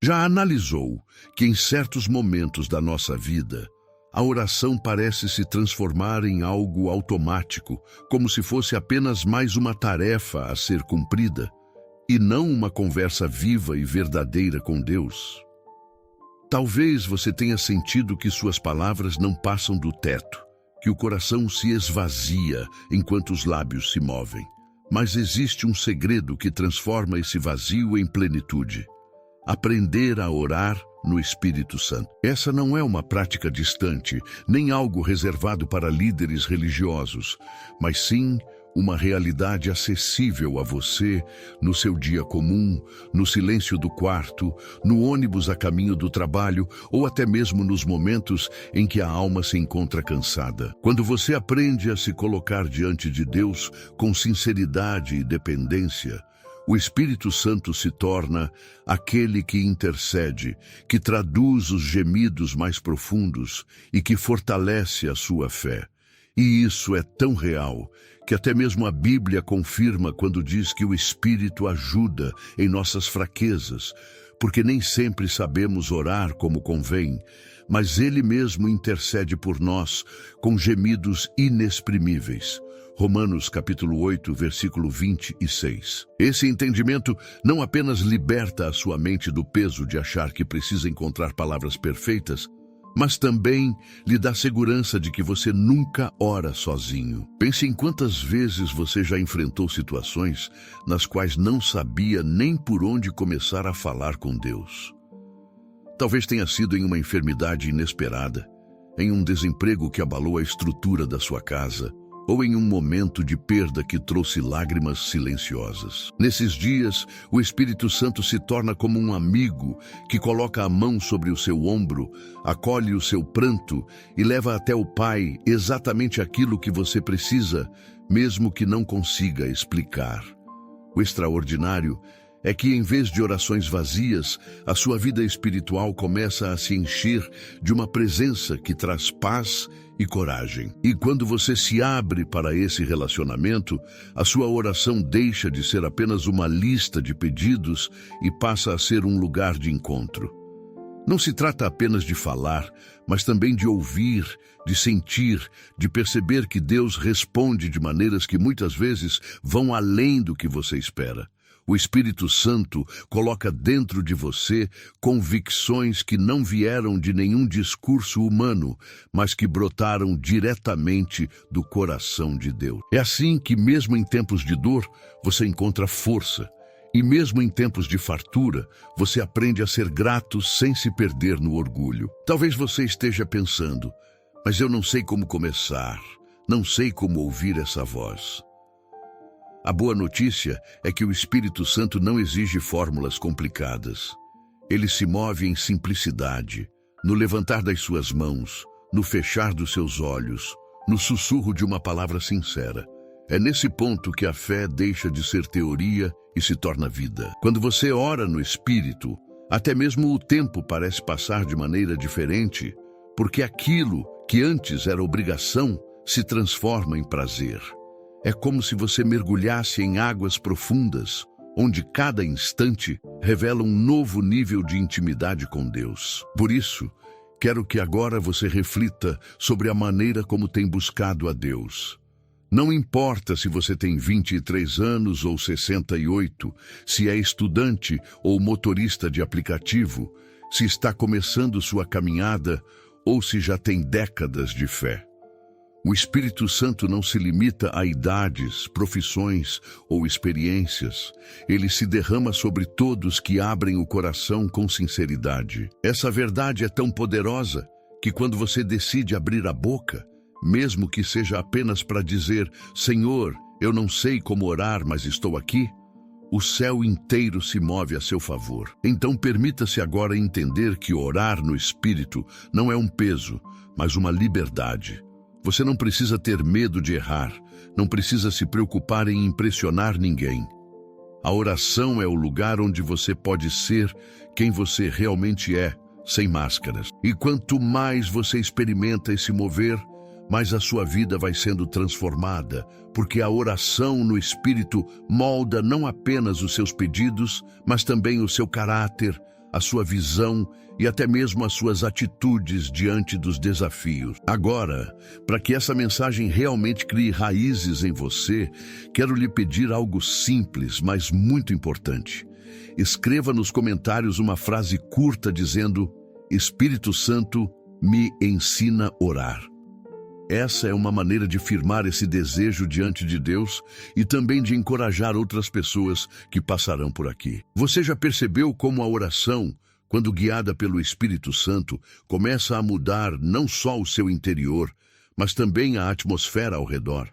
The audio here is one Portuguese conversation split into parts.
Já analisou que em certos momentos da nossa vida, a oração parece se transformar em algo automático, como se fosse apenas mais uma tarefa a ser cumprida, e não uma conversa viva e verdadeira com Deus? Talvez você tenha sentido que suas palavras não passam do teto, que o coração se esvazia enquanto os lábios se movem. Mas existe um segredo que transforma esse vazio em plenitude: aprender a orar no Espírito Santo. Essa não é uma prática distante, nem algo reservado para líderes religiosos, mas sim uma realidade acessível a você no seu dia comum, no silêncio do quarto, no ônibus a caminho do trabalho ou até mesmo nos momentos em que a alma se encontra cansada. Quando você aprende a se colocar diante de Deus com sinceridade e dependência, o Espírito Santo se torna aquele que intercede, que traduz os gemidos mais profundos e que fortalece a sua fé. E isso é tão real que até mesmo a Bíblia confirma quando diz que o Espírito ajuda em nossas fraquezas, porque nem sempre sabemos orar como convém, mas Ele mesmo intercede por nós com gemidos inexprimíveis. Romanos capítulo 8, versículo 26. Esse entendimento não apenas liberta a sua mente do peso de achar que precisa encontrar palavras perfeitas, mas também lhe dá segurança de que você nunca ora sozinho. Pense em quantas vezes você já enfrentou situações nas quais não sabia nem por onde começar a falar com Deus. Talvez tenha sido em uma enfermidade inesperada, em um desemprego que abalou a estrutura da sua casa, ou em um momento de perda que trouxe lágrimas silenciosas. Nesses dias, o Espírito Santo se torna como um amigo que coloca a mão sobre o seu ombro, acolhe o seu pranto e leva até o Pai exatamente aquilo que você precisa, mesmo que não consiga explicar. O extraordinário é que, em vez de orações vazias, a sua vida espiritual começa a se encher de uma presença que traz paz e coragem. E quando você se abre para esse relacionamento, a sua oração deixa de ser apenas uma lista de pedidos e passa a ser um lugar de encontro. Não se trata apenas de falar, mas também de ouvir, de sentir, de perceber que Deus responde de maneiras que muitas vezes vão além do que você espera. O Espírito Santo coloca dentro de você convicções que não vieram de nenhum discurso humano, mas que brotaram diretamente do coração de Deus. É assim que, mesmo em tempos de dor, você encontra força. E mesmo em tempos de fartura, você aprende a ser grato sem se perder no orgulho. Talvez você esteja pensando, mas eu não sei como começar, não sei como ouvir essa voz. A boa notícia é que o Espírito Santo não exige fórmulas complicadas. Ele se move em simplicidade, no levantar das suas mãos, no fechar dos seus olhos, no sussurro de uma palavra sincera. É nesse ponto que a fé deixa de ser teoria e se torna vida. Quando você ora no Espírito, até mesmo o tempo parece passar de maneira diferente, porque aquilo que antes era obrigação se transforma em prazer. É como se você mergulhasse em águas profundas, onde cada instante revela um novo nível de intimidade com Deus. Por isso, quero que agora você reflita sobre a maneira como tem buscado a Deus. Não importa se você tem 23 anos ou 68, se é estudante ou motorista de aplicativo, se está começando sua caminhada ou se já tem décadas de fé. O Espírito Santo não se limita a idades, profissões ou experiências. Ele se derrama sobre todos que abrem o coração com sinceridade. Essa verdade é tão poderosa que quando você decide abrir a boca, mesmo que seja apenas para dizer, Senhor, eu não sei como orar, mas estou aqui, o céu inteiro se move a seu favor. Então permita-se agora entender que orar no Espírito não é um peso, mas uma liberdade. Você não precisa ter medo de errar, não precisa se preocupar em impressionar ninguém. A oração é o lugar onde você pode ser quem você realmente é, sem máscaras. E quanto mais você experimenta esse mover, mais a sua vida vai sendo transformada, porque a oração no Espírito molda não apenas os seus pedidos, mas também o seu caráter, a sua visão e até mesmo as suas atitudes diante dos desafios. Agora, para que essa mensagem realmente crie raízes em você, quero lhe pedir algo simples, mas muito importante. Escreva nos comentários uma frase curta dizendo: Espírito Santo, me ensina a orar. Essa é uma maneira de firmar esse desejo diante de Deus e também de encorajar outras pessoas que passarão por aqui. Você já percebeu como a oração, quando guiada pelo Espírito Santo, começa a mudar não só o seu interior, mas também a atmosfera ao redor?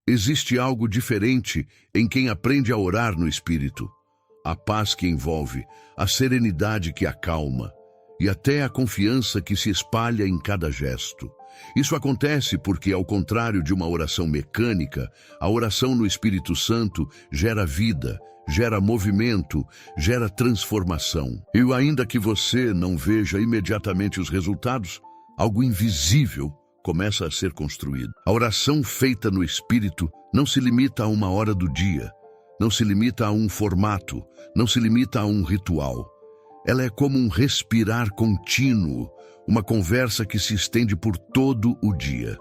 Existe algo diferente em quem aprende a orar no Espírito. A paz que envolve, a serenidade que acalma e até a confiança que se espalha em cada gesto. Isso acontece porque, ao contrário de uma oração mecânica, a oração no Espírito Santo gera vida, gera movimento, gera transformação. E ainda que você não veja imediatamente os resultados, algo invisível começa a ser construído. A oração feita no Espírito não se limita a uma hora do dia, não se limita a um formato, não se limita a um ritual. Ela é como um respirar contínuo, uma conversa que se estende por todo o dia.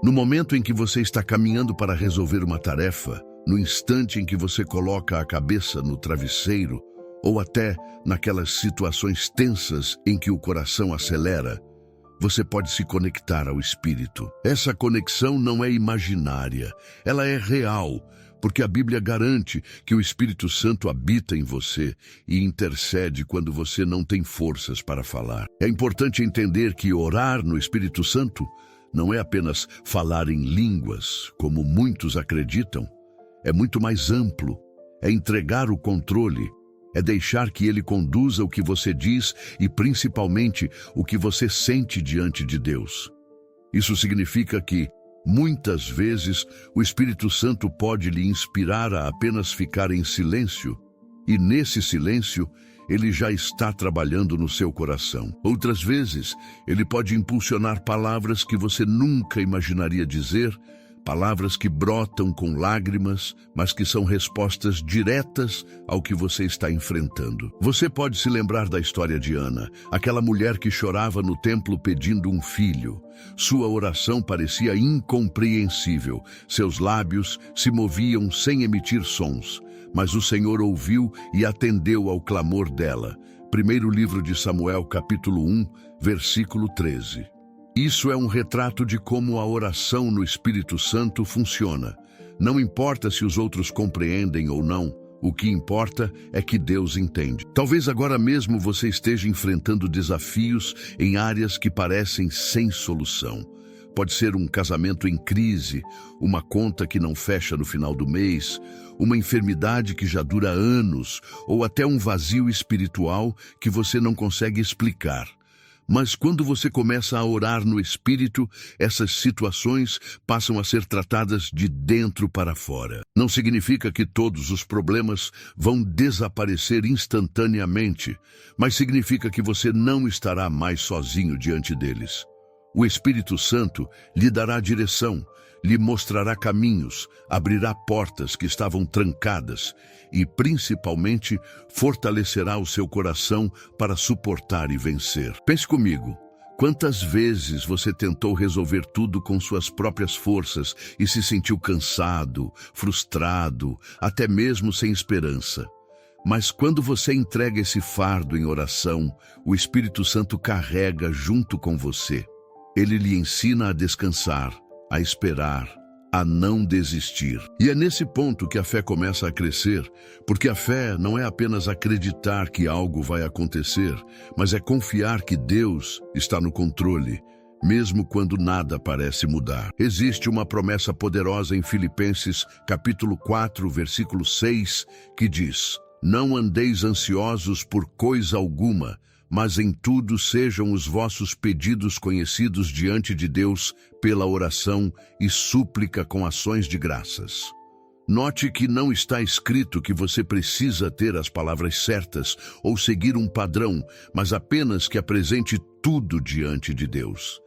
No momento em que você está caminhando para resolver uma tarefa, no instante em que você coloca a cabeça no travesseiro, ou até naquelas situações tensas em que o coração acelera, você pode se conectar ao Espírito. Essa conexão não é imaginária, ela é real, porque a Bíblia garante que o Espírito Santo habita em você e intercede quando você não tem forças para falar. É importante entender que orar no Espírito Santo não é apenas falar em línguas, como muitos acreditam. É muito mais amplo. É entregar o controle. É deixar que Ele conduza o que você diz e, principalmente, o que você sente diante de Deus. Isso significa que, muitas vezes, o Espírito Santo pode lhe inspirar a apenas ficar em silêncio, e nesse silêncio, ele já está trabalhando no seu coração. Outras vezes, ele pode impulsionar palavras que você nunca imaginaria dizer, palavras que brotam com lágrimas, mas que são respostas diretas ao que você está enfrentando. Você pode se lembrar da história de Ana, aquela mulher que chorava no templo pedindo um filho. Sua oração parecia incompreensível. Seus lábios se moviam sem emitir sons, mas o Senhor ouviu e atendeu ao clamor dela. Primeiro livro de Samuel, capítulo 1, versículo 13. Isso é um retrato de como a oração no Espírito Santo funciona. Não importa se os outros compreendem ou não, o que importa é que Deus entende. Talvez agora mesmo você esteja enfrentando desafios em áreas que parecem sem solução. Pode ser um casamento em crise, uma conta que não fecha no final do mês, uma enfermidade que já dura anos, ou até um vazio espiritual que você não consegue explicar. Mas quando você começa a orar no Espírito, essas situações passam a ser tratadas de dentro para fora. Não significa que todos os problemas vão desaparecer instantaneamente, mas significa que você não estará mais sozinho diante deles. O Espírito Santo lhe dará direção, lhe mostrará caminhos, abrirá portas que estavam trancadas e, principalmente, fortalecerá o seu coração para suportar e vencer. Pense comigo, quantas vezes você tentou resolver tudo com suas próprias forças e se sentiu cansado, frustrado, até mesmo sem esperança? Mas quando você entrega esse fardo em oração, o Espírito Santo carrega junto com você. Ele lhe ensina a descansar, a esperar, a não desistir. E é nesse ponto que a fé começa a crescer, porque a fé não é apenas acreditar que algo vai acontecer, mas é confiar que Deus está no controle, mesmo quando nada parece mudar. Existe uma promessa poderosa em Filipenses, capítulo 4, versículo 6, que diz: "Não andeis ansiosos por coisa alguma, mas em tudo sejam os vossos pedidos conhecidos diante de Deus pela oração e súplica com ações de graças." Note que não está escrito que você precisa ter as palavras certas ou seguir um padrão, mas apenas que apresente tudo diante de Deus.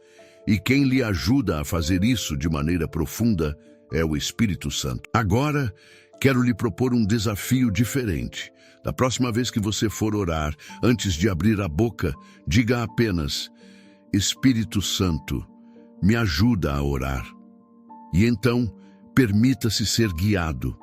E quem lhe ajuda a fazer isso de maneira profunda é o Espírito Santo. Agora, quero lhe propor um desafio diferente. Da próxima vez que você for orar, antes de abrir a boca, diga apenas: Espírito Santo, me ajuda a orar. E então, permita-se ser guiado.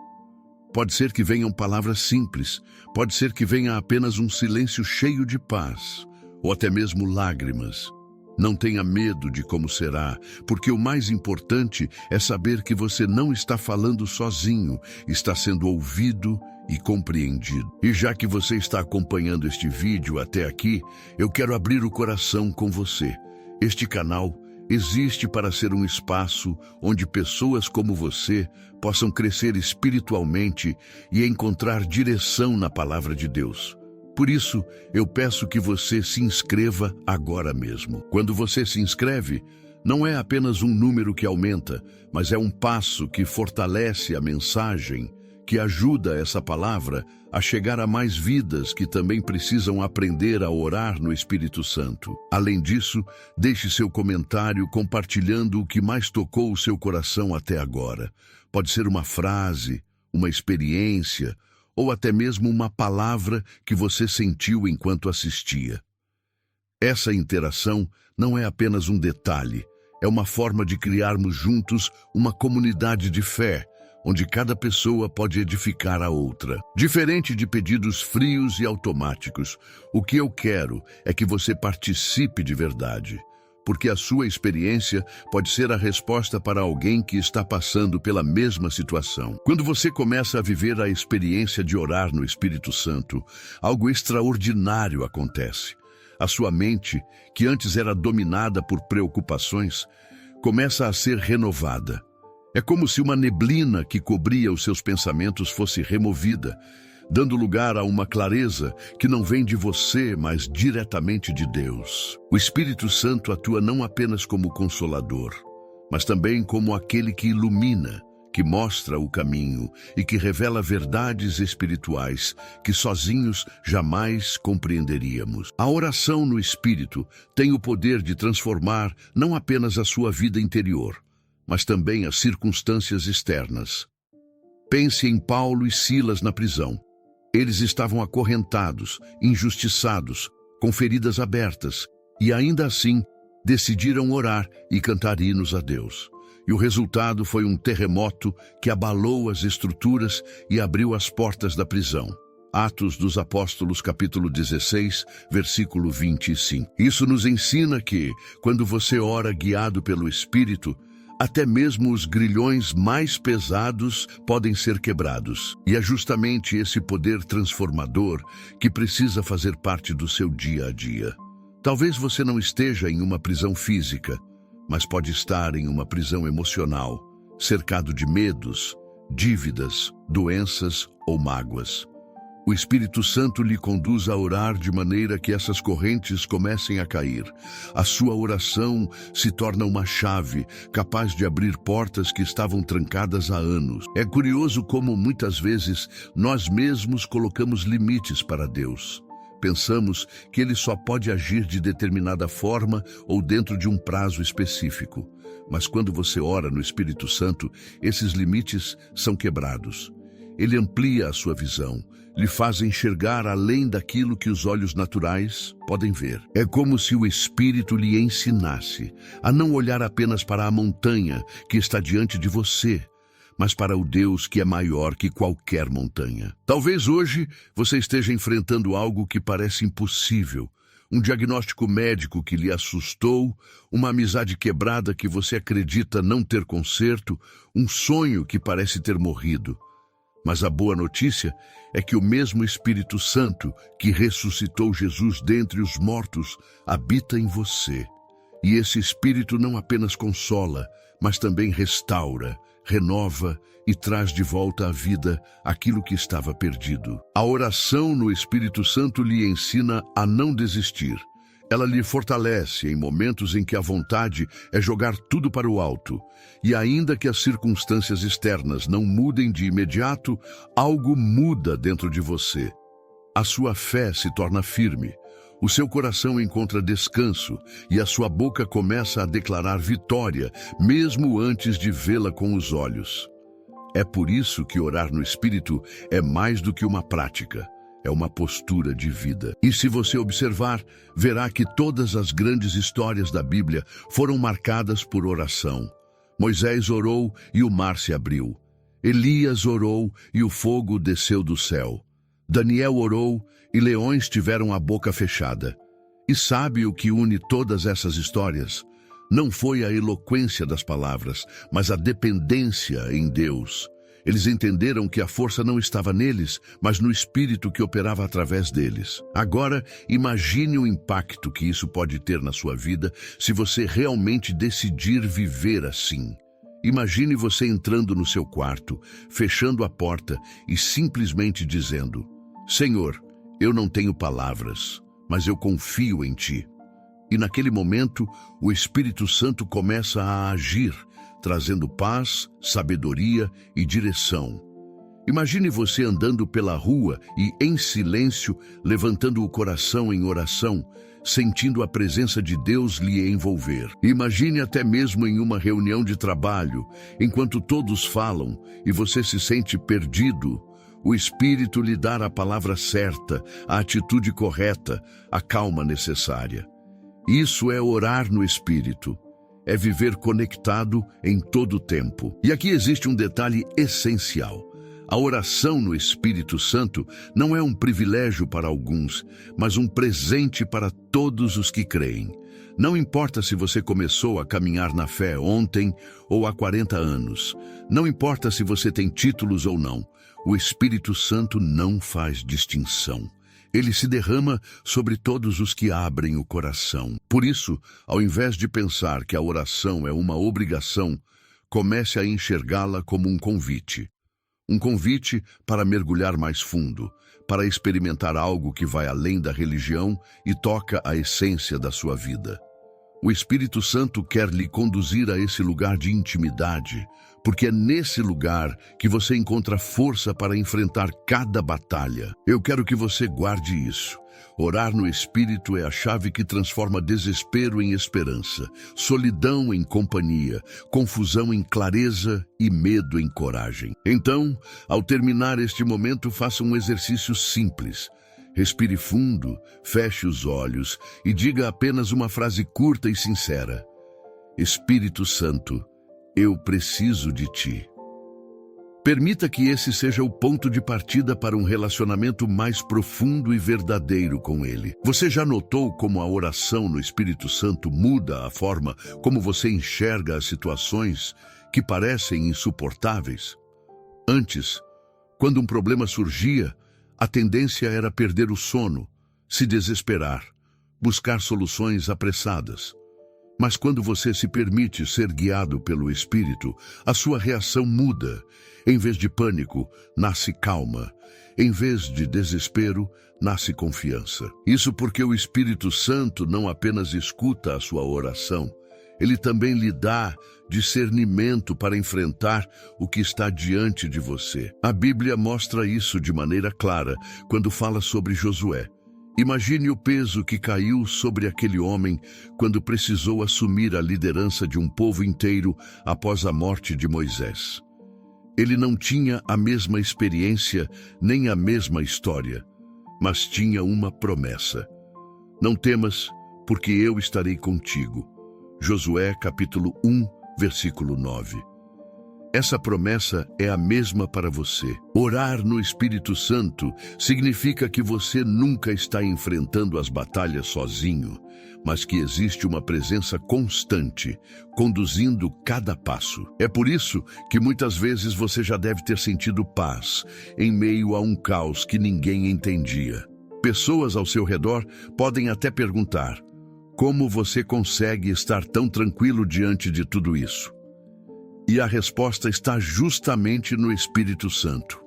Pode ser que venham palavras simples, pode ser que venha apenas um silêncio cheio de paz, ou até mesmo lágrimas. Não tenha medo de como será, porque o mais importante é saber que você não está falando sozinho, está sendo ouvido e compreendido. E já que você está acompanhando este vídeo até aqui, eu quero abrir o coração com você. Este canal existe para ser um espaço onde pessoas como você possam crescer espiritualmente e encontrar direção na palavra de Deus. Por isso, eu peço que você se inscreva agora mesmo. Quando você se inscreve, não é apenas um número que aumenta, mas é um passo que fortalece a mensagem, que ajuda essa palavra a chegar a mais vidas que também precisam aprender a orar no Espírito Santo. Além disso, deixe seu comentário compartilhando o que mais tocou o seu coração até agora. Pode ser uma frase, uma experiência, ou até mesmo uma palavra que você sentiu enquanto assistia. Essa interação não é apenas um detalhe, é uma forma de criarmos juntos uma comunidade de fé, onde cada pessoa pode edificar a outra. Diferente de pedidos frios e automáticos, o que eu quero é que você participe de verdade, porque a sua experiência pode ser a resposta para alguém que está passando pela mesma situação. Quando você começa a viver a experiência de orar no Espírito Santo, algo extraordinário acontece. A sua mente, que antes era dominada por preocupações, começa a ser renovada. É como se uma neblina que cobria os seus pensamentos fosse removida, dando lugar a uma clareza que não vem de você, mas diretamente de Deus. O Espírito Santo atua não apenas como consolador, mas também como aquele que ilumina, que mostra o caminho e que revela verdades espirituais que sozinhos jamais compreenderíamos. A oração no Espírito tem o poder de transformar não apenas a sua vida interior, mas também as circunstâncias externas. Pense em Paulo e Silas na prisão. Eles estavam acorrentados, injustiçados, com feridas abertas, e ainda assim decidiram orar e cantar hinos a Deus. E o resultado foi um terremoto que abalou as estruturas e abriu as portas da prisão. Atos dos Apóstolos, capítulo 16, versículo 25. Isso nos ensina que, quando você ora guiado pelo Espírito, até mesmo os grilhões mais pesados podem ser quebrados. E é justamente esse poder transformador que precisa fazer parte do seu dia a dia. Talvez você não esteja em uma prisão física, mas pode estar em uma prisão emocional, cercado de medos, dívidas, doenças ou mágoas. O Espírito Santo lhe conduz a orar de maneira que essas correntes comecem a cair. A sua oração se torna uma chave capaz de abrir portas que estavam trancadas há anos. É curioso como muitas vezes nós mesmos colocamos limites para Deus. Pensamos que Ele só pode agir de determinada forma ou dentro de um prazo específico. Mas quando você ora no Espírito Santo, esses limites são quebrados. Ele amplia a sua visão, lhe faz enxergar além daquilo que os olhos naturais podem ver. É como se o Espírito lhe ensinasse a não olhar apenas para a montanha que está diante de você, mas para o Deus que é maior que qualquer montanha. Talvez hoje você esteja enfrentando algo que parece impossível, um diagnóstico médico que lhe assustou, uma amizade quebrada que você acredita não ter conserto, um sonho que parece ter morrido. Mas a boa notícia é que o mesmo Espírito Santo que ressuscitou Jesus dentre os mortos habita em você. E esse Espírito não apenas consola, mas também restaura, renova e traz de volta à vida aquilo que estava perdido. A oração no Espírito Santo lhe ensina a não desistir. Ela lhe fortalece em momentos em que a vontade é jogar tudo para o alto. E ainda que as circunstâncias externas não mudem de imediato, algo muda dentro de você. A sua fé se torna firme, o seu coração encontra descanso e a sua boca começa a declarar vitória, mesmo antes de vê-la com os olhos. É por isso que orar no Espírito é mais do que uma prática. é uma postura de vida. E se você observar, verá que todas as grandes histórias da Bíblia foram marcadas por oração. Moisés orou e o mar se abriu. Elias orou e o fogo desceu do céu. Daniel orou e leões tiveram a boca fechada. E sabe o que une todas essas histórias? Não foi a eloquência das palavras, mas a dependência em Deus. Eles entenderam que a força não estava neles, mas no Espírito que operava através deles. Agora, imagine o impacto que isso pode ter na sua vida se você realmente decidir viver assim. Imagine você entrando no seu quarto, fechando a porta e simplesmente dizendo: Senhor, eu não tenho palavras, mas eu confio em Ti. E naquele momento, o Espírito Santo começa a agir, trazendo paz, sabedoria e direção. Imagine você andando pela rua e, em silêncio, levantando o coração em oração, sentindo a presença de Deus lhe envolver. Imagine até mesmo em uma reunião de trabalho, enquanto todos falam e você se sente perdido, o Espírito lhe dá a palavra certa, a atitude correta, a calma necessária. Isso é orar no Espírito. É viver conectado em todo o tempo. E aqui existe um detalhe essencial. A oração no Espírito Santo não é um privilégio para alguns, mas um presente para todos os que creem. Não importa se você começou a caminhar na fé ontem ou há 40 anos. Não importa se você tem títulos ou não. O Espírito Santo não faz distinção. Ele se derrama sobre todos os que abrem o coração. Por isso, ao invés de pensar que a oração é uma obrigação, comece a enxergá-la como um convite. Um convite para mergulhar mais fundo, para experimentar algo que vai além da religião e toca a essência da sua vida. O Espírito Santo quer lhe conduzir a esse lugar de intimidade, porque é nesse lugar que você encontra força para enfrentar cada batalha. Eu quero que você guarde isso. Orar no Espírito é a chave que transforma desespero em esperança, solidão em companhia, confusão em clareza e medo em coragem. Então, ao terminar este momento, faça um exercício simples. Respire fundo, feche os olhos e diga apenas uma frase curta e sincera: Espírito Santo, eu preciso de Ti. Permita que esse seja o ponto de partida para um relacionamento mais profundo e verdadeiro com Ele. Você já notou como a oração no Espírito Santo muda a forma como você enxerga as situações que parecem insuportáveis? Antes, quando um problema surgia, a tendência era perder o sono, se desesperar, buscar soluções apressadas. Mas quando você se permite ser guiado pelo Espírito, a sua reação muda. Em vez de pânico, nasce calma. Em vez de desespero, nasce confiança. Isso porque o Espírito Santo não apenas escuta a sua oração, ele também lhe dá discernimento para enfrentar o que está diante de você. A Bíblia mostra isso de maneira clara quando fala sobre Josué. Imagine o peso que caiu sobre aquele homem quando precisou assumir a liderança de um povo inteiro após a morte de Moisés. Ele não tinha a mesma experiência nem a mesma história, mas tinha uma promessa. Não temas, porque eu estarei contigo. Josué capítulo 1, versículo 9. Essa promessa é a mesma para você. Orar no Espírito Santo significa que você nunca está enfrentando as batalhas sozinho, mas que existe uma presença constante, conduzindo cada passo. É por isso que muitas vezes você já deve ter sentido paz, em meio a um caos que ninguém entendia. Pessoas ao seu redor podem até perguntar: como você consegue estar tão tranquilo diante de tudo isso? E a resposta está justamente no Espírito Santo.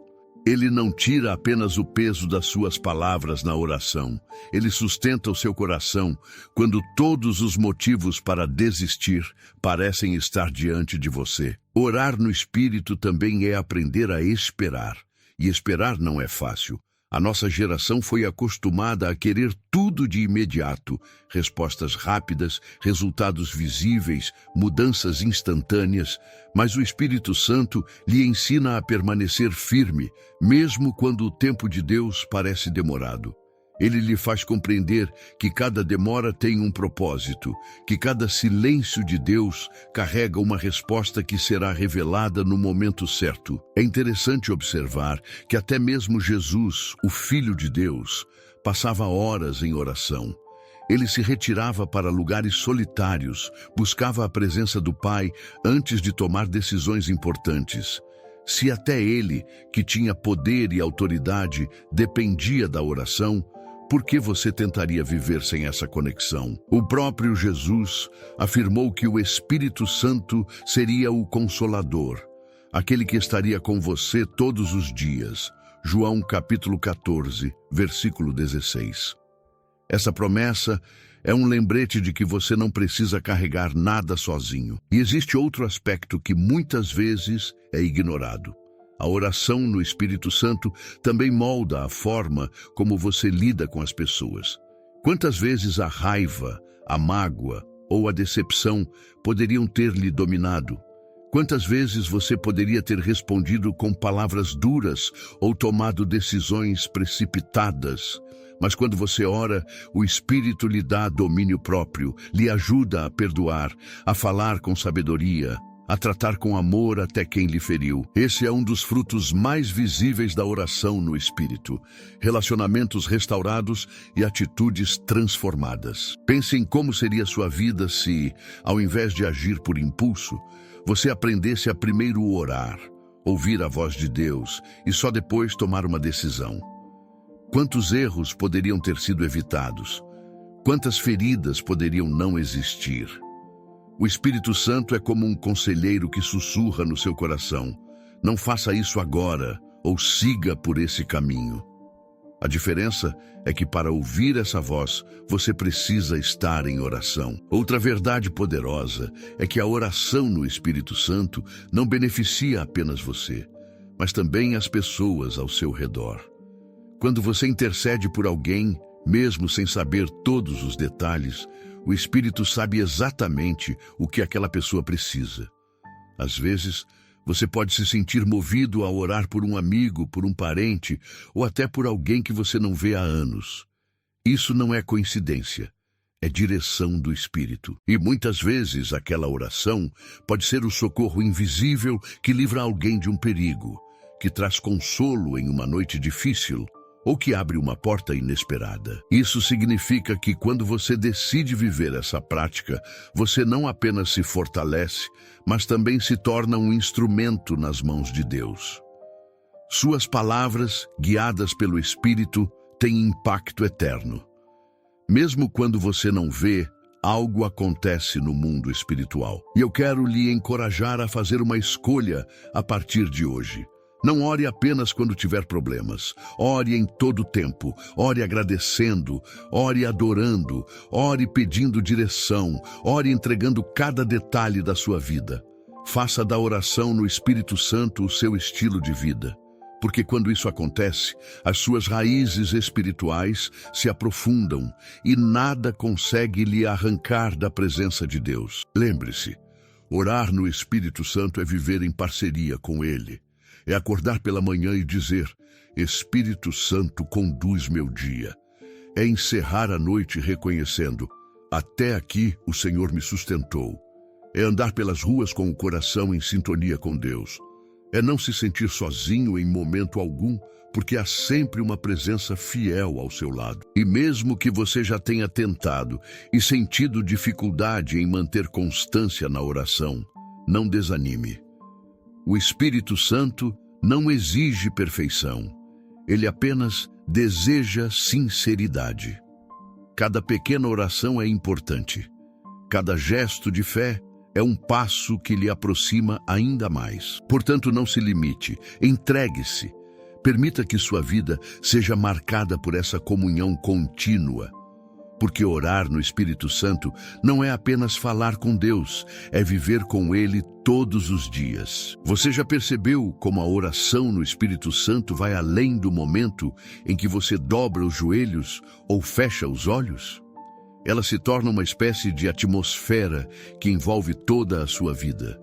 Ele não tira apenas o peso das suas palavras na oração. Ele sustenta o seu coração quando todos os motivos para desistir parecem estar diante de você. Orar no Espírito também é aprender a esperar. E esperar não é fácil. A nossa geração foi acostumada a querer tudo de imediato, respostas rápidas, resultados visíveis, mudanças instantâneas, mas o Espírito Santo lhe ensina a permanecer firme, mesmo quando o tempo de Deus parece demorado. Ele lhe faz compreender que cada demora tem um propósito, que cada silêncio de Deus carrega uma resposta que será revelada no momento certo. É interessante observar que até mesmo Jesus, o Filho de Deus, passava horas em oração. Ele se retirava para lugares solitários, buscava a presença do Pai antes de tomar decisões importantes. Se até ele, que tinha poder e autoridade, dependia da oração, por que você tentaria viver sem essa conexão? O próprio Jesus afirmou que o Espírito Santo seria o Consolador, aquele que estaria com você todos os dias. João capítulo 14, versículo 16. Essa promessa é um lembrete de que você não precisa carregar nada sozinho. E existe outro aspecto que muitas vezes é ignorado. A oração no Espírito Santo também molda a forma como você lida com as pessoas. Quantas vezes a raiva, a mágoa ou a decepção poderiam ter lhe dominado? Quantas vezes você poderia ter respondido com palavras duras ou tomado decisões precipitadas? Mas quando você ora, o Espírito lhe dá domínio próprio, lhe ajuda a perdoar, a falar com sabedoria, a tratar com amor até quem lhe feriu. Esse é um dos frutos mais visíveis da oração no Espírito. Relacionamentos restaurados e atitudes transformadas. Pense em como seria sua vida se, ao invés de agir por impulso, você aprendesse a primeiro orar, ouvir a voz de Deus e só depois tomar uma decisão. Quantos erros poderiam ter sido evitados? Quantas feridas poderiam não existir? O Espírito Santo é como um conselheiro que sussurra no seu coração. Não faça isso agora, ou siga por esse caminho. A diferença é que para ouvir essa voz, você precisa estar em oração. Outra verdade poderosa é que a oração no Espírito Santo não beneficia apenas você, mas também as pessoas ao seu redor. Quando você intercede por alguém, mesmo sem saber todos os detalhes, o Espírito sabe exatamente o que aquela pessoa precisa. Às vezes, você pode se sentir movido a orar por um amigo, por um parente, ou até por alguém que você não vê há anos. Isso não é coincidência, é direção do Espírito. E muitas vezes aquela oração pode ser o socorro invisível que livra alguém de um perigo, que traz consolo em uma noite difícil, ou que abre uma porta inesperada. Isso significa que quando você decide viver essa prática, você não apenas se fortalece, mas também se torna um instrumento nas mãos de Deus. Suas palavras, guiadas pelo Espírito, têm impacto eterno. Mesmo quando você não vê, algo acontece no mundo espiritual. E eu quero lhe encorajar a fazer uma escolha a partir de hoje. Não ore apenas quando tiver problemas. Ore em todo o tempo. Ore agradecendo, ore adorando, ore pedindo direção, ore entregando cada detalhe da sua vida. Faça da oração no Espírito Santo o seu estilo de vida. Porque quando isso acontece, as suas raízes espirituais se aprofundam e nada consegue lhe arrancar da presença de Deus. Lembre-se, orar no Espírito Santo é viver em parceria com Ele. É acordar pela manhã e dizer: Espírito Santo, conduz meu dia. É encerrar a noite reconhecendo: até aqui o Senhor me sustentou. É andar pelas ruas com o coração em sintonia com Deus. É não se sentir sozinho em momento algum, porque há sempre uma presença fiel ao seu lado. E mesmo que você já tenha tentado e sentido dificuldade em manter constância na oração, não desanime. O Espírito Santo não exige perfeição, ele apenas deseja sinceridade. Cada pequena oração é importante. Cada gesto de fé é um passo que lhe aproxima ainda mais. Portanto, não se limite, entregue-se. Permita que sua vida seja marcada por essa comunhão contínua. Porque orar no Espírito Santo não é apenas falar com Deus, é viver com Ele todos os dias. Você já percebeu como a oração no Espírito Santo vai além do momento em que você dobra os joelhos ou fecha os olhos? Ela se torna uma espécie de atmosfera que envolve toda a sua vida.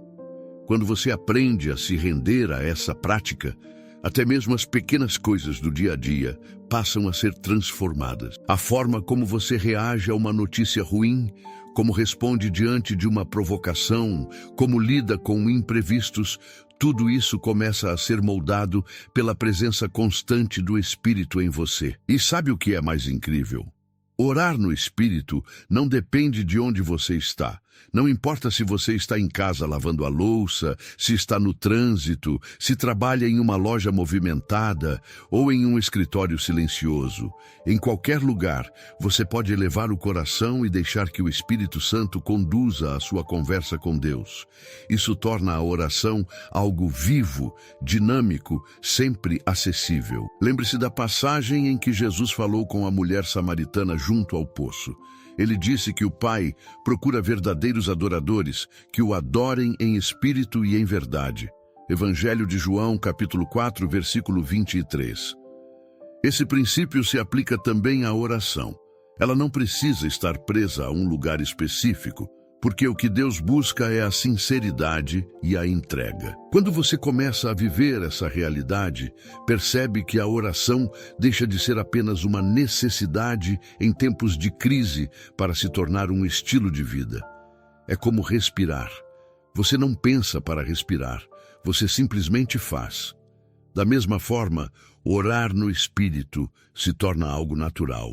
Quando você aprende a se render a essa prática, até mesmo as pequenas coisas do dia a dia passam a ser transformadas. A forma como você reage a uma notícia ruim, como responde diante de uma provocação, como lida com imprevistos, tudo isso começa a ser moldado pela presença constante do Espírito em você. E sabe o que é mais incrível? Orar no Espírito não depende de onde você está. Não importa se você está em casa lavando a louça, se está no trânsito, se trabalha em uma loja movimentada ou em um escritório silencioso. Em qualquer lugar, você pode elevar o coração e deixar que o Espírito Santo conduza a sua conversa com Deus. Isso torna a oração algo vivo, dinâmico, sempre acessível. Lembre-se da passagem em que Jesus falou com a mulher samaritana junto ao poço. Ele disse que o Pai procura verdadeiros adoradores que o adorem em espírito e em verdade. Evangelho de João, capítulo 4, versículo 23. Esse princípio se aplica também à oração. Ela não precisa estar presa a um lugar específico, porque o que Deus busca é a sinceridade e a entrega. Quando você começa a viver essa realidade, percebe que a oração deixa de ser apenas uma necessidade em tempos de crise para se tornar um estilo de vida. É como respirar. Você não pensa para respirar, você simplesmente faz. Da mesma forma, orar no Espírito se torna algo natural.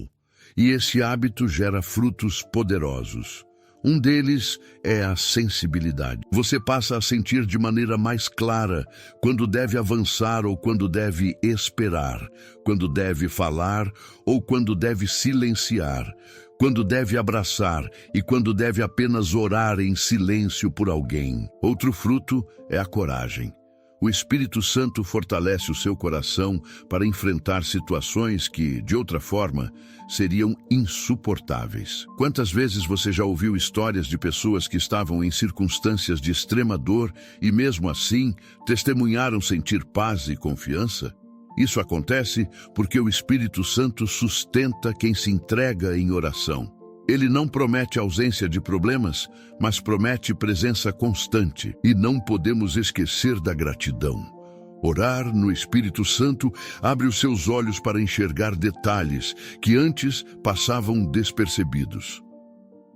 E esse hábito gera frutos poderosos. Um deles é a sensibilidade. Você passa a sentir de maneira mais clara quando deve avançar ou quando deve esperar, quando deve falar ou quando deve silenciar, quando deve abraçar e quando deve apenas orar em silêncio por alguém. Outro fruto é a coragem. O Espírito Santo fortalece o seu coração para enfrentar situações que, de outra forma, seriam insuportáveis. Quantas vezes você já ouviu histórias de pessoas que estavam em circunstâncias de extrema dor e, mesmo assim, testemunharam sentir paz e confiança? Isso acontece porque o Espírito Santo sustenta quem se entrega em oração. Ele não promete ausência de problemas, mas promete presença constante. E não podemos esquecer da gratidão. Orar no Espírito Santo abre os seus olhos para enxergar detalhes que antes passavam despercebidos.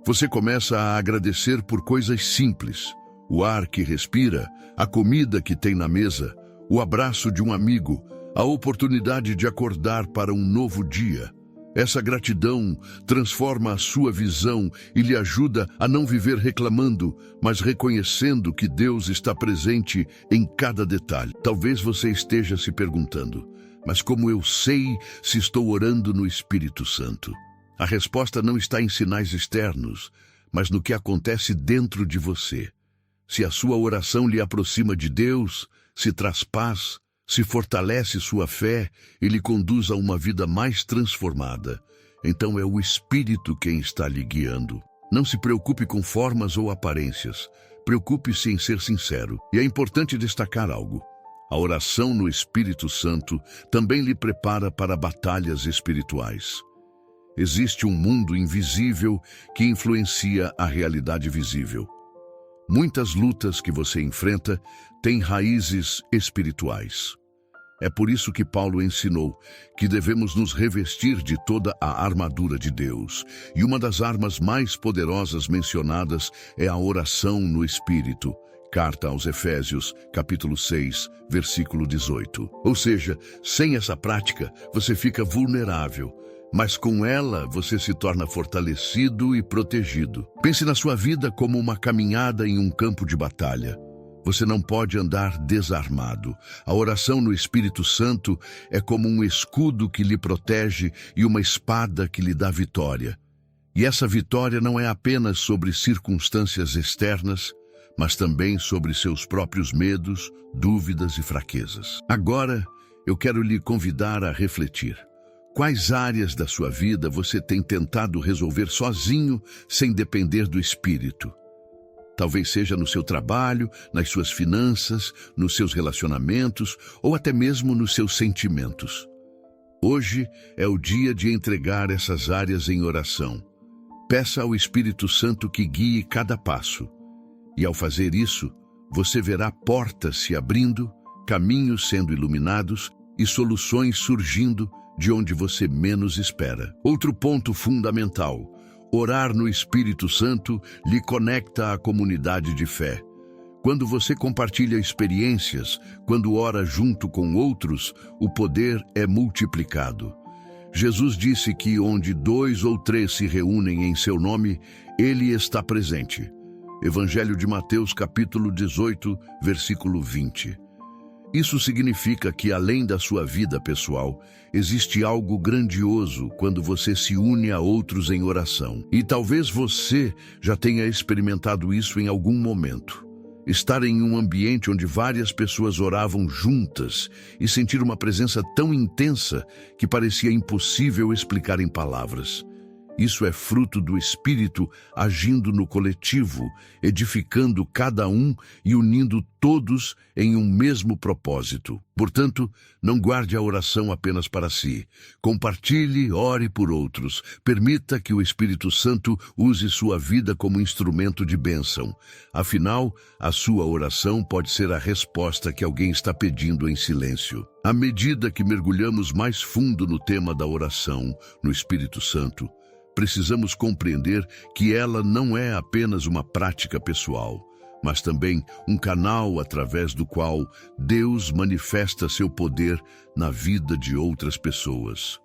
Você começa a agradecer por coisas simples: o ar que respira, a comida que tem na mesa, o abraço de um amigo, a oportunidade de acordar para um novo dia. Essa gratidão transforma a sua visão e lhe ajuda a não viver reclamando, mas reconhecendo que Deus está presente em cada detalhe. Talvez você esteja se perguntando, mas como eu sei se estou orando no Espírito Santo? A resposta não está em sinais externos, mas no que acontece dentro de você. Se a sua oração lhe aproxima de Deus, se traz paz, se fortalece sua fé e lhe conduz a uma vida mais transformada, então é o Espírito quem está lhe guiando. Não se preocupe com formas ou aparências. Preocupe-se em ser sincero. E é importante destacar algo. A oração no Espírito Santo também lhe prepara para batalhas espirituais. Existe um mundo invisível que influencia a realidade visível. Muitas lutas que você enfrenta têm raízes espirituais. É por isso que Paulo ensinou que devemos nos revestir de toda a armadura de Deus. E uma das armas mais poderosas mencionadas é a oração no Espírito. Carta aos Efésios, capítulo 6, versículo 18. Ou seja, sem essa prática, você fica vulnerável, mas com ela você se torna fortalecido e protegido. Pense na sua vida como uma caminhada em um campo de batalha. Você não pode andar desarmado. A oração no Espírito Santo é como um escudo que lhe protege e uma espada que lhe dá vitória. E essa vitória não é apenas sobre circunstâncias externas, mas também sobre seus próprios medos, dúvidas e fraquezas. Agora, eu quero lhe convidar a refletir. Quais áreas da sua vida você tem tentado resolver sozinho, sem depender do Espírito? Talvez seja no seu trabalho, nas suas finanças, nos seus relacionamentos ou até mesmo nos seus sentimentos. Hoje é o dia de entregar essas áreas em oração. Peça ao Espírito Santo que guie cada passo. E ao fazer isso, você verá portas se abrindo, caminhos sendo iluminados e soluções surgindo de onde você menos espera. Outro ponto fundamental: orar no Espírito Santo lhe conecta à comunidade de fé. Quando você compartilha experiências, quando ora junto com outros, o poder é multiplicado. Jesus disse que onde 2 ou 3 se reúnem em seu nome, ele está presente. Evangelho de Mateus, capítulo 18, versículo 20. Isso significa que, além da sua vida pessoal, existe algo grandioso quando você se une a outros em oração. E talvez você já tenha experimentado isso em algum momento. Estar em um ambiente onde várias pessoas oravam juntas e sentir uma presença tão intensa que parecia impossível explicar em palavras. Isso é fruto do Espírito agindo no coletivo, edificando cada um e unindo todos em um mesmo propósito. Portanto, não guarde a oração apenas para si. Compartilhe, ore por outros. Permita que o Espírito Santo use sua vida como instrumento de bênção. Afinal, a sua oração pode ser a resposta que alguém está pedindo em silêncio. À medida que mergulhamos mais fundo no tema da oração, no Espírito Santo, precisamos compreender que ela não é apenas uma prática pessoal, mas também um canal através do qual Deus manifesta seu poder na vida de outras pessoas.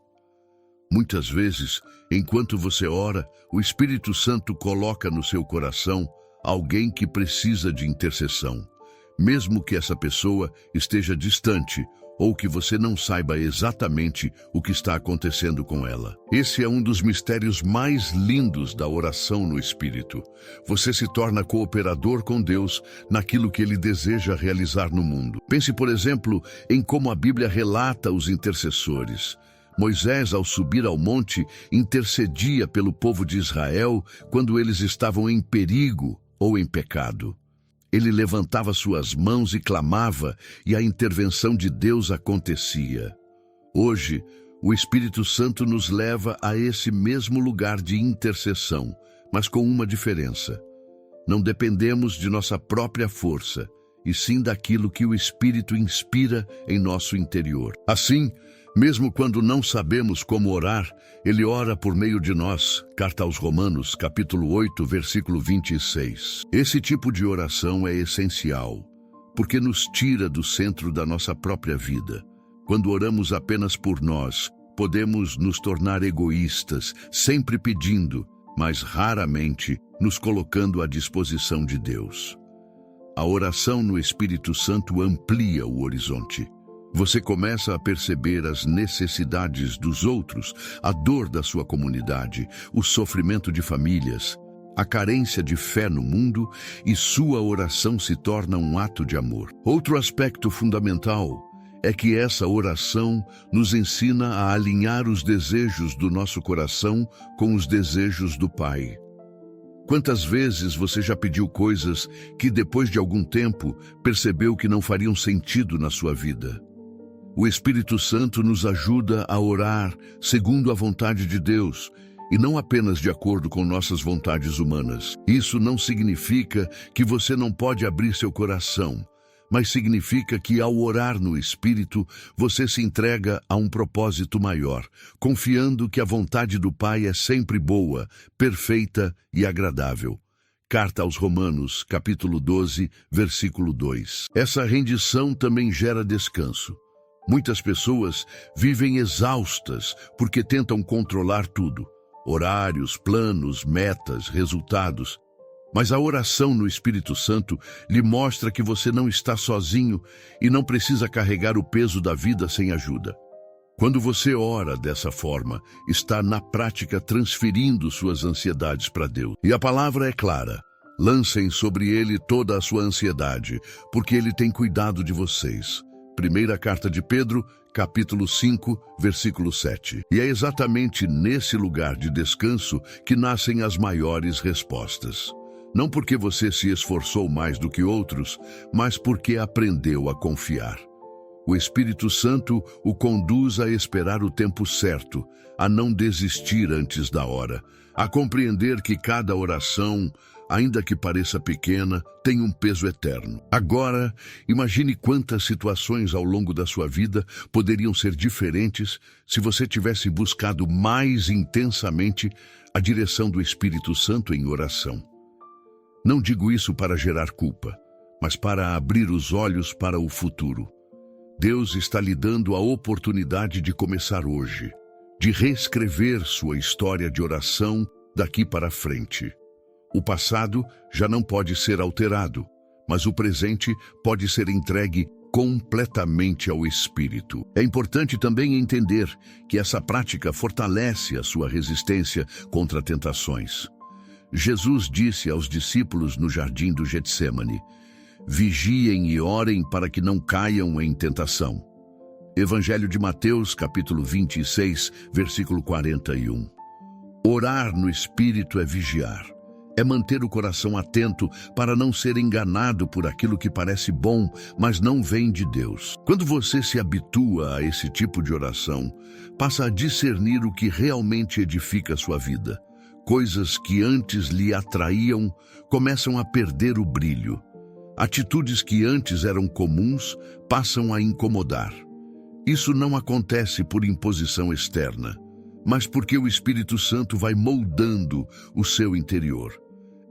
Muitas vezes, enquanto você ora, o Espírito Santo coloca no seu coração alguém que precisa de intercessão, mesmo que essa pessoa esteja distante ou que você não saiba exatamente o que está acontecendo com ela. Esse é um dos mistérios mais lindos da oração no Espírito. Você se torna cooperador com Deus naquilo que Ele deseja realizar no mundo. Pense, por exemplo, em como a Bíblia relata os intercessores. Moisés, ao subir ao monte, intercedia pelo povo de Israel quando eles estavam em perigo ou em pecado. Ele levantava suas mãos e clamava, e a intervenção de Deus acontecia. Hoje, o Espírito Santo nos leva a esse mesmo lugar de intercessão, mas com uma diferença. Não dependemos de nossa própria força, e sim daquilo que o Espírito inspira em nosso interior. Assim, mesmo quando não sabemos como orar, Ele ora por meio de nós. Carta aos Romanos, capítulo 8, versículo 26. Esse tipo de oração é essencial, porque nos tira do centro da nossa própria vida. Quando oramos apenas por nós, podemos nos tornar egoístas, sempre pedindo, mas raramente nos colocando à disposição de Deus. A oração no Espírito Santo amplia o horizonte. Você começa a perceber as necessidades dos outros, a dor da sua comunidade, o sofrimento de famílias, a carência de fé no mundo, e sua oração se torna um ato de amor. Outro aspecto fundamental é que essa oração nos ensina a alinhar os desejos do nosso coração com os desejos do Pai. Quantas vezes você já pediu coisas que depois de algum tempo percebeu que não fariam sentido na sua vida? O Espírito Santo nos ajuda a orar segundo a vontade de Deus e não apenas de acordo com nossas vontades humanas. Isso não significa que você não pode abrir seu coração, mas significa que ao orar no Espírito, você se entrega a um propósito maior, confiando que a vontade do Pai é sempre boa, perfeita e agradável. Carta aos Romanos, capítulo 12, versículo 2. Essa rendição também gera descanso. Muitas pessoas vivem exaustas porque tentam controlar tudo: horários, planos, metas, resultados. Mas a oração no Espírito Santo lhe mostra que você não está sozinho e não precisa carregar o peso da vida sem ajuda. Quando você ora dessa forma, está na prática transferindo suas ansiedades para Deus. E a palavra é clara: lancem sobre Ele toda a sua ansiedade, porque Ele tem cuidado de vocês. Primeira carta de Pedro, capítulo 5, versículo 7. E é exatamente nesse lugar de descanso que nascem as maiores respostas. Não porque você se esforçou mais do que outros, mas porque aprendeu a confiar. O Espírito Santo o conduz a esperar o tempo certo, a não desistir antes da hora, a compreender que cada oração, ainda que pareça pequena, tem um peso eterno. Agora, imagine quantas situações ao longo da sua vida poderiam ser diferentes se você tivesse buscado mais intensamente a direção do Espírito Santo em oração. Não digo isso para gerar culpa, mas para abrir os olhos para o futuro. Deus está lhe dando a oportunidade de começar hoje, de reescrever sua história de oração daqui para frente. O passado já não pode ser alterado, mas o presente pode ser entregue completamente ao Espírito. É importante também entender que essa prática fortalece a sua resistência contra tentações. Jesus disse aos discípulos no jardim do Getsêmani: vigiem e orem para que não caiam em tentação. Evangelho de Mateus, capítulo 26, versículo 41. Orar no Espírito é vigiar. É manter o coração atento para não ser enganado por aquilo que parece bom, mas não vem de Deus. Quando você se habitua a esse tipo de oração, passa a discernir o que realmente edifica a sua vida. Coisas que antes lhe atraíam começam a perder o brilho. Atitudes que antes eram comuns passam a incomodar. Isso não acontece por imposição externa, mas porque o Espírito Santo vai moldando o seu interior.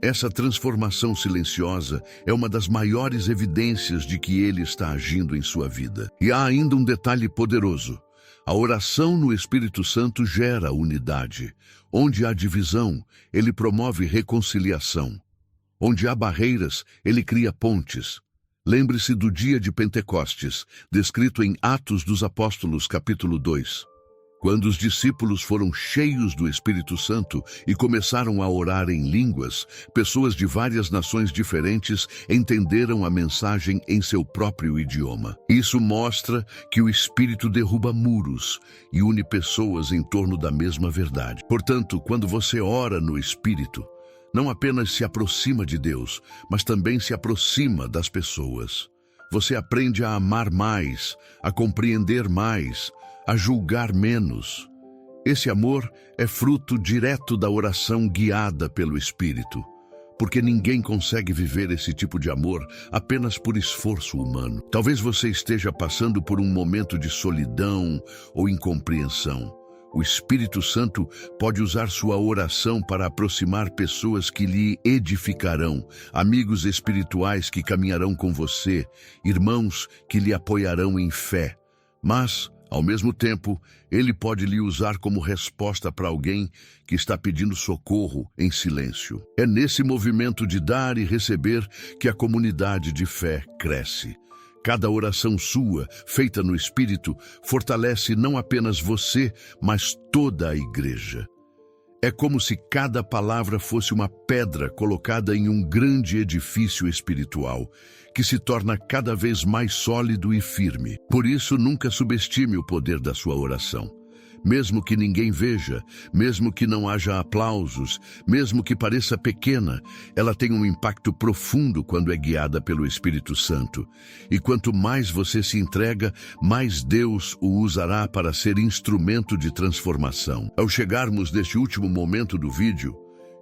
Essa transformação silenciosa é uma das maiores evidências de que Ele está agindo em sua vida. E há ainda um detalhe poderoso. A oração no Espírito Santo gera unidade. Onde há divisão, Ele promove reconciliação. Onde há barreiras, Ele cria pontes. Lembre-se do dia de Pentecostes, descrito em Atos dos Apóstolos, capítulo 2. Quando os discípulos foram cheios do Espírito Santo e começaram a orar em línguas, pessoas de várias nações diferentes entenderam a mensagem em seu próprio idioma. Isso mostra que o Espírito derruba muros e une pessoas em torno da mesma verdade. Portanto, quando você ora no Espírito, não apenas se aproxima de Deus, mas também se aproxima das pessoas. Você aprende a amar mais, a compreender mais, a julgar menos. Esse amor é fruto direto da oração guiada pelo Espírito, porque ninguém consegue viver esse tipo de amor apenas por esforço humano. Talvez você esteja passando por um momento de solidão ou incompreensão. O Espírito Santo pode usar sua oração para aproximar pessoas que lhe edificarão, amigos espirituais que caminharão com você, irmãos que lhe apoiarão em fé. Mas, ao mesmo tempo, Ele pode lhe usar como resposta para alguém que está pedindo socorro em silêncio. É nesse movimento de dar e receber que a comunidade de fé cresce. Cada oração sua, feita no Espírito, fortalece não apenas você, mas toda a igreja. É como se cada palavra fosse uma pedra colocada em um grande edifício espiritual, que se torna cada vez mais sólido e firme. Por isso, nunca subestime o poder da sua oração. Mesmo que ninguém veja, mesmo que não haja aplausos, mesmo que pareça pequena, ela tem um impacto profundo quando é guiada pelo Espírito Santo. E quanto mais você se entrega, mais Deus o usará para ser instrumento de transformação. Ao chegarmos neste último momento do vídeo,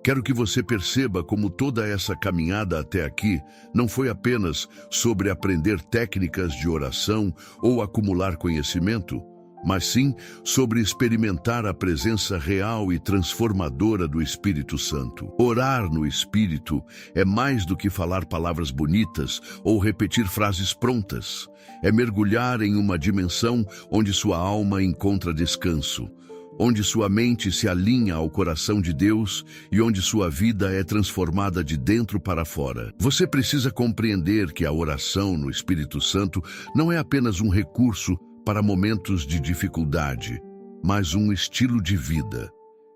quero que você perceba como toda essa caminhada até aqui não foi apenas sobre aprender técnicas de oração ou acumular conhecimento, mas sim sobre experimentar a presença real e transformadora do Espírito Santo. Orar no Espírito é mais do que falar palavras bonitas ou repetir frases prontas. É mergulhar em uma dimensão onde sua alma encontra descanso, onde sua mente se alinha ao coração de Deus e onde sua vida é transformada de dentro para fora. Você precisa compreender que a oração no Espírito Santo não é apenas um recurso para momentos de dificuldade, mas um estilo de vida.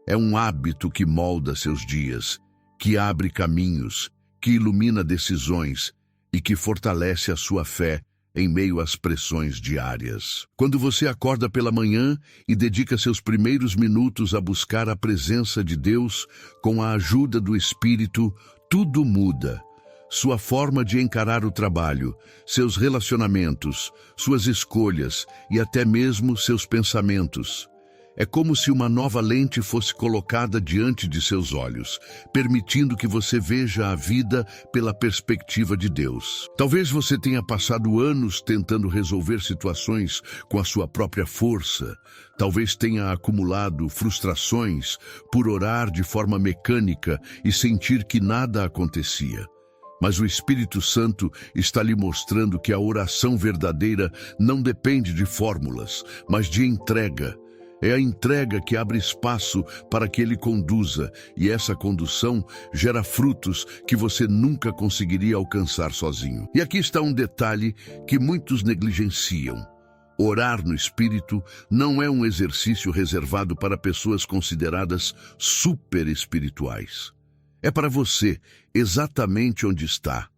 É um hábito que molda seus dias, que abre caminhos, que ilumina decisões e que fortalece a sua fé em meio às pressões diárias. Quando você acorda pela manhã e dedica seus primeiros minutos a buscar a presença de Deus com a ajuda do Espírito, tudo muda. Sua forma de encarar o trabalho, seus relacionamentos, suas escolhas e até mesmo seus pensamentos. É como se uma nova lente fosse colocada diante de seus olhos, permitindo que você veja a vida pela perspectiva de Deus. Talvez você tenha passado anos tentando resolver situações com a sua própria força. Talvez tenha acumulado frustrações por orar de forma mecânica e sentir que nada acontecia. Mas o Espírito Santo está lhe mostrando que a oração verdadeira não depende de fórmulas, mas de entrega. É a entrega que abre espaço para que Ele conduza, e essa condução gera frutos que você nunca conseguiria alcançar sozinho. E aqui está um detalhe que muitos negligenciam. Orar no Espírito não é um exercício reservado para pessoas consideradas super espirituais. É para você, exatamente onde está.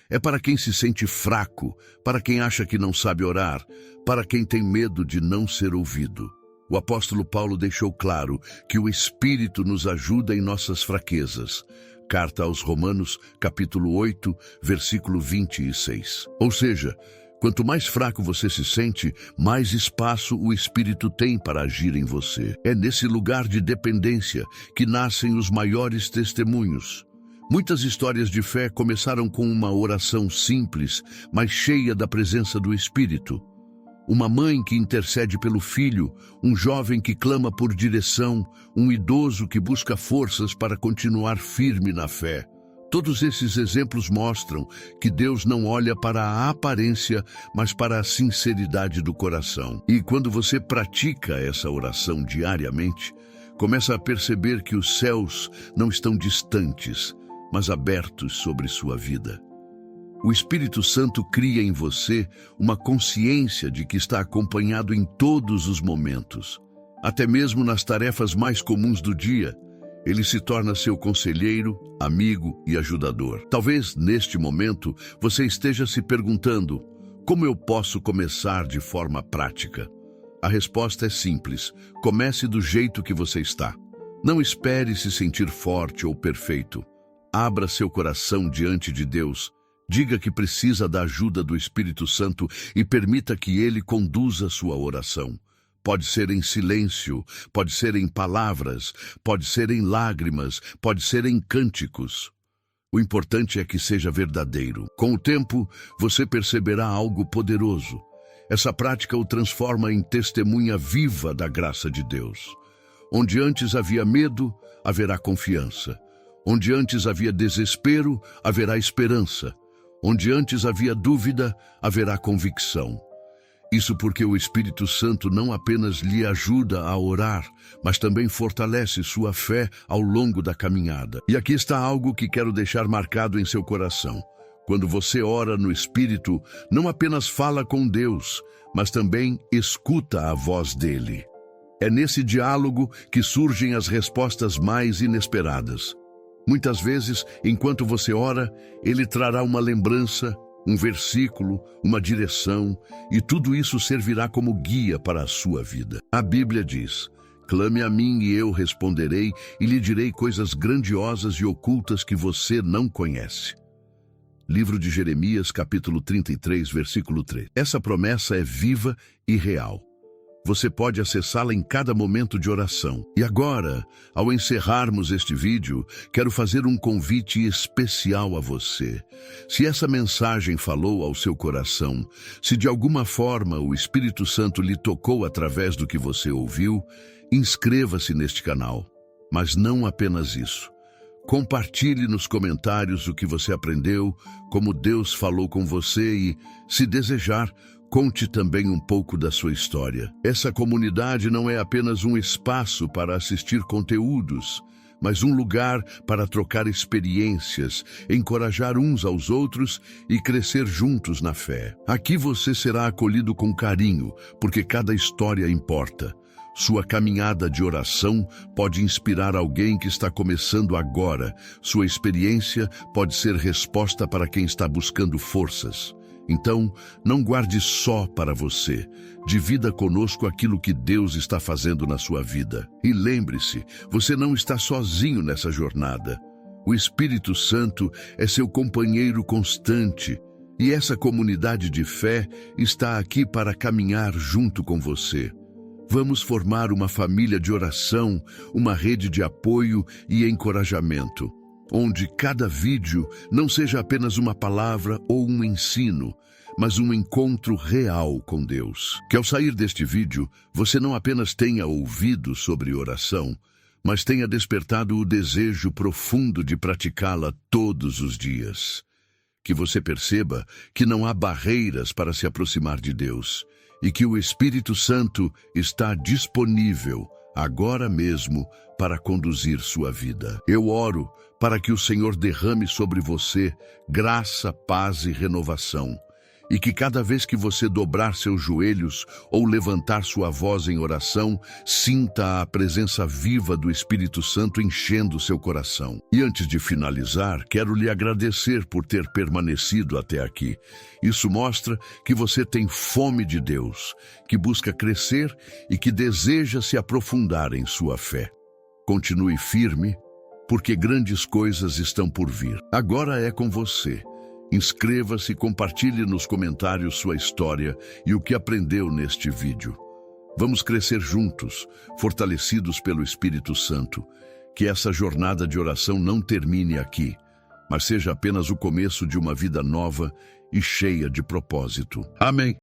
É para quem se sente fraco, para quem acha que não sabe orar, para quem tem medo de não ser ouvido. O apóstolo Paulo deixou claro que o Espírito nos ajuda em nossas fraquezas. Carta aos Romanos, capítulo 8, versículo 26. Ou seja, quanto mais fraco você se sente, mais espaço o Espírito tem para agir em você. É nesse lugar de dependência que nascem os maiores testemunhos. Muitas histórias de fé começaram com uma oração simples, mas cheia da presença do Espírito. Uma mãe que intercede pelo filho, um jovem que clama por direção, um idoso que busca forças para continuar firme na fé. Todos esses exemplos mostram que Deus não olha para a aparência, mas para a sinceridade do coração. E quando você pratica essa oração diariamente, começa a perceber que os céus não estão distantes, mas abertos sobre sua vida. O Espírito Santo cria em você uma consciência de que está acompanhado em todos os momentos. Até mesmo nas tarefas mais comuns do dia, ele se torna seu conselheiro, amigo e ajudador. Talvez, neste momento, você esteja se perguntando: como eu posso começar de forma prática? A resposta é simples: comece do jeito que você está. Não espere se sentir forte ou perfeito. Abra seu coração diante de Deus. Diga que precisa da ajuda do Espírito Santo e permita que Ele conduza sua oração. Pode ser em silêncio, pode ser em palavras, pode ser em lágrimas, pode ser em cânticos. O importante é que seja verdadeiro. Com o tempo, você perceberá algo poderoso. Essa prática o transforma em testemunha viva da graça de Deus. Onde antes havia medo, haverá confiança. Onde antes havia desespero, haverá esperança. Onde antes havia dúvida, haverá convicção. Isso porque o Espírito Santo não apenas lhe ajuda a orar, mas também fortalece sua fé ao longo da caminhada. E aqui está algo que quero deixar marcado em seu coração. Quando você ora no Espírito, não apenas fala com Deus, mas também escuta a voz dele. É nesse diálogo que surgem as respostas mais inesperadas. Muitas vezes, enquanto você ora, Ele trará uma lembrança, um versículo, uma direção, e tudo isso servirá como guia para a sua vida. A Bíblia diz: clame a mim e eu responderei e lhe direi coisas grandiosas e ocultas que você não conhece. Livro de Jeremias, capítulo 33, versículo 3. Essa promessa é viva e real. Você pode acessá-la em cada momento de oração. E agora, ao encerrarmos este vídeo, quero fazer um convite especial a você. Se essa mensagem falou ao seu coração, se de alguma forma o Espírito Santo lhe tocou através do que você ouviu, inscreva-se neste canal. Mas não apenas isso. Compartilhe nos comentários o que você aprendeu, como Deus falou com você e, se desejar, conte também um pouco da sua história. Essa comunidade não é apenas um espaço para assistir conteúdos, mas um lugar para trocar experiências, encorajar uns aos outros e crescer juntos na fé. Aqui você será acolhido com carinho, porque cada história importa. Sua caminhada de oração pode inspirar alguém que está começando agora. Sua experiência pode ser resposta para quem está buscando forças. Então, não guarde só para você. Divida conosco aquilo que Deus está fazendo na sua vida. E lembre-se, você não está sozinho nessa jornada. O Espírito Santo é seu companheiro constante. E essa comunidade de fé está aqui para caminhar junto com você. Vamos formar uma família de oração, uma rede de apoio e encorajamento, onde cada vídeo não seja apenas uma palavra ou um ensino, mas um encontro real com Deus. Que ao sair deste vídeo, você não apenas tenha ouvido sobre oração, mas tenha despertado o desejo profundo de praticá-la todos os dias. Que você perceba que não há barreiras para se aproximar de Deus e que o Espírito Santo está disponível agora mesmo para conduzir sua vida. Eu oro para que o Senhor derrame sobre você graça, paz e renovação, e que cada vez que você dobrar seus joelhos ou levantar sua voz em oração, sinta a presença viva do Espírito Santo enchendo seu coração. E antes de finalizar, quero lhe agradecer por ter permanecido até aqui. Isso mostra que você tem fome de Deus, que busca crescer e que deseja se aprofundar em sua fé. Continue firme, porque grandes coisas estão por vir. Agora é com você. Inscreva-se e compartilhe nos comentários sua história e o que aprendeu neste vídeo. Vamos crescer juntos, fortalecidos pelo Espírito Santo. Que essa jornada de oração não termine aqui, mas seja apenas o começo de uma vida nova e cheia de propósito. Amém.